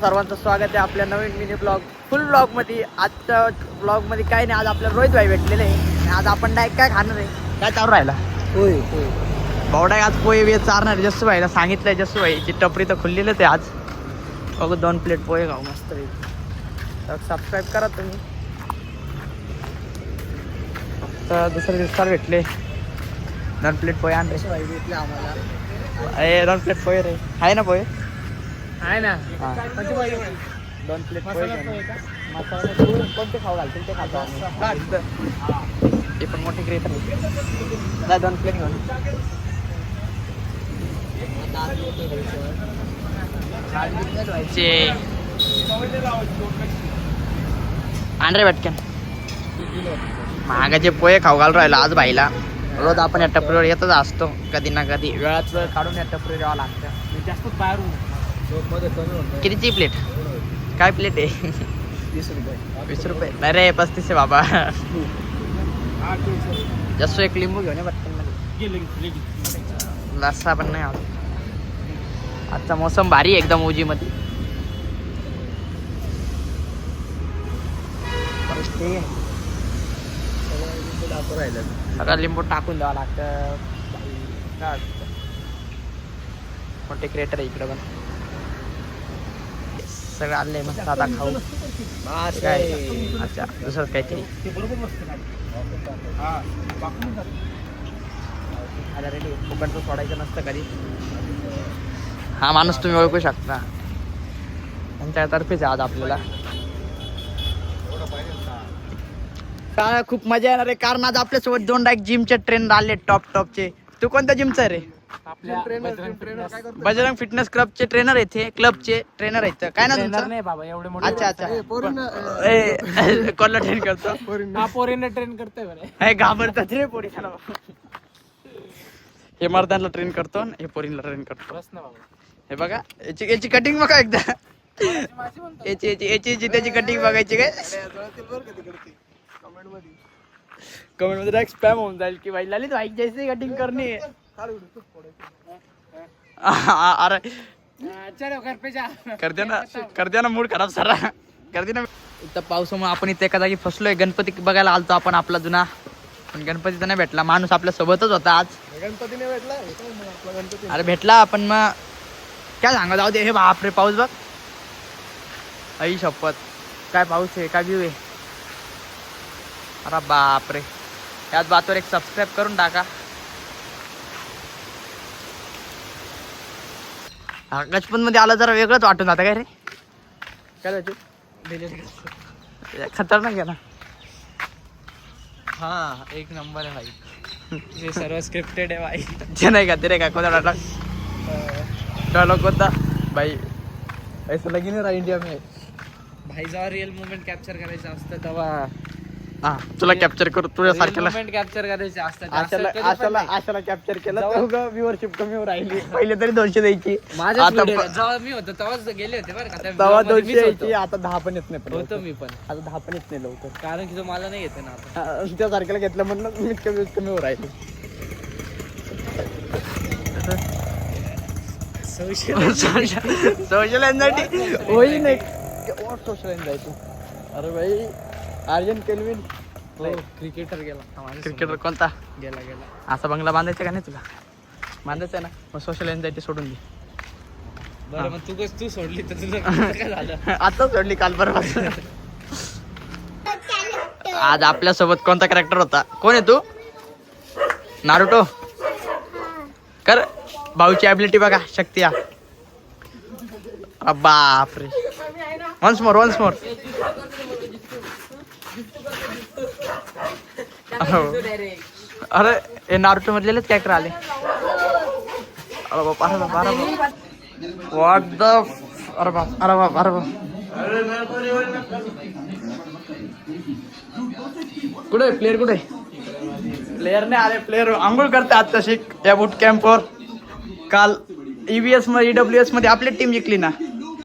सर्वांचं स्वागत आहे आपल्या नवीन मिनी ब्लॉग फुल ब्लॉग मध्ये. आजच्या ब्लॉग मध्ये काही नाही. आज आपल्याला रोहित भाई भेटलेले आहे. आज आपण डायरेक्ट काय खाणार आहे, काय चालू राहिला होय भावडा आज पोहे बिहे चारणार. जस्सू भाईला सांगितलंय, जस्सू भाईची टपरी तर खुललेलं आहे आज. बघू 2 प्लेट पोहे खाऊ मस्त. तर सबस्क्राईब करा तुम्ही. तर दुसरे दिवसाला भेटले 2 प्लेट पोहे आणले भाई भेटले आम्हाला. अरे 2 प्लेट पोहे रे, आहे ना पोहे? आहे ना. हां 2 प्लेट पोहे मसाला कोणते खाऊ घालतील ते खातो आम्ही. हे पण मोठी ग्रेट आहे. 2 प्लेट घेऊन आंध्रे भटक्यान महागाचे पोहे खाऊ घालून राहिला आज भाईला. रोज आपण या टपरीवर येतच असतो, कधी ना कधी वेळात वेळ काढून या टपरीवर यावं लागतं. जास्त बाहेरून कितीची प्लेट? काय प्लेट आहे? 20 रुपये. 20 रुपये नाही रे, 35 आहे बाबा. जास्त एक लिंबू घेऊन ये पटकन मध्ये. लस्सा पण नाही आवडत. आजचा मोसम भारी एकदम उजी मध्ये. सगळं लिंबू टाकून द्यावं लागतं. मोठे क्रिएटर आहे इकडं पण. सगळं आणलंय मस्त. आता खाऊ काय. अच्छा दुसरं काहीतरी रेडी. फुकटचं सोडायचं नसतं कधी. हा माणूस तुम्ही ओळखू शकता, त्यांच्यातर्फेच आज आपल्याला. काय खूप मजा येणार आहे, कारण आज आपल्यासोबत 2 डायरेक्ट जिमचे ट्रेनर आले टॉपचे. तू कोणत्या जिमचा रे? बजरंग फिटनेस क्लबचे ट्रेनर आहेत. हे क्लबचे ट्रेनर आहेत. काय ना तुमचं? नाही बाबा एवढे मोठे. अच्छा कोणला ट्रेन करतो? पोरींना ट्रेन करतोय बरं. हे घाबरतात रे पोरी. हे मर्दांना ट्रेन करतो, हे पोरींना ट्रेन करतो. बस ना बाबा. हे बघा याची कटिंग बघा एकदा. याची त्याची कटिंग बघायची काय. कमेंट मध्ये डायरेक्ट स्पॅम होऊन जाईल की भाई ललित भाई जैसे कटिंग करनी है. अरे चलो घर पे जा. कर द्या ना मूड खराब सारा. कर दे ना. इथं पावसामुळे आपण इथे एका जागी फसलोय. गणपती बघायला आलतो आपण आपला जुना, पण गणपती तर नाही भेटला. माणूस आपल्या सोबतच होता आज. गणपती नाही भेटला. अरे भेटला पण मग काय सांगा. जाऊ दे. हे बापरे पाऊस बघ. आई शपथ काय पाऊस आहे, काय व्ह्यू आहे. अरे बापरे. याच बातवर एक सबस्क्राईब करून टाका. गजपत मध्ये आलं जरा वेगळंच वाटून जातं काय रे. काय खतरनाक आहे ना. हा एक नंबर आहे भाई. हे सर्व स्क्रिप्टेड आहे भाई. जे नाही का ते रे काय कोणता डायलॉग होता भाई. ऐसा लगी नाही रहा इंडिया में. भाई जेव्हा रिअल मुवमेंट कॅप्चर करायचं असतं तेव्हा हा तुला कॅप्चर करू तुझ्या सारख्याला. मुवमेंट कॅप्चर करायचे असतात. आशाला कॅप्चर केलं तर व्ह्यूअरशिप कमी होऊन राहिली. पहिले तरी 200 द्यायची. माझ्या जेव्हा मी होतो तेव्हाच गेले होते बरं का. तेव्हा 200 द्यायची. आता 10 पण येत नाही. होतो मी पण. आता 10 पण येत नाही लवकर, कारण की तो मला नाही येते ना आता. त्या सारख्याला घेतलं म्हणून मीठ कमी होऊन राहिली. सोशल एन्झायटी होई नाही. Social anxiety. अरे भाई आर्यन केल्विन क्रिकेटर गेला. क्रिकेटर कोणता गेला असा बंगला बांधायचा का नाही तुला? बांधायचं ना. मग सोशल एन्झायटी सोडून दे. बरं मग तू सोडली तर तुझं काय झालं? आता सोडली काल परवा. आज आपल्या सोबत कोणता कॅरेक्टर होता? कोण आहे तू? नारुतो कर. भाऊची ॲबिलिटी बघा. शक्ती. बापरे. Once more. अरे हे नारुतो मधलेच कॅरेक्टर आले. अरे बाप. What the. अरे बाप. कुठे प्लेअर? प्लेअर नाही आले. प्लेअर आंघोळ करते आता शिक या बूट कॅम्पवर. काल EVS मध्ये EWS मध्ये आपली टीम जिंकली ना.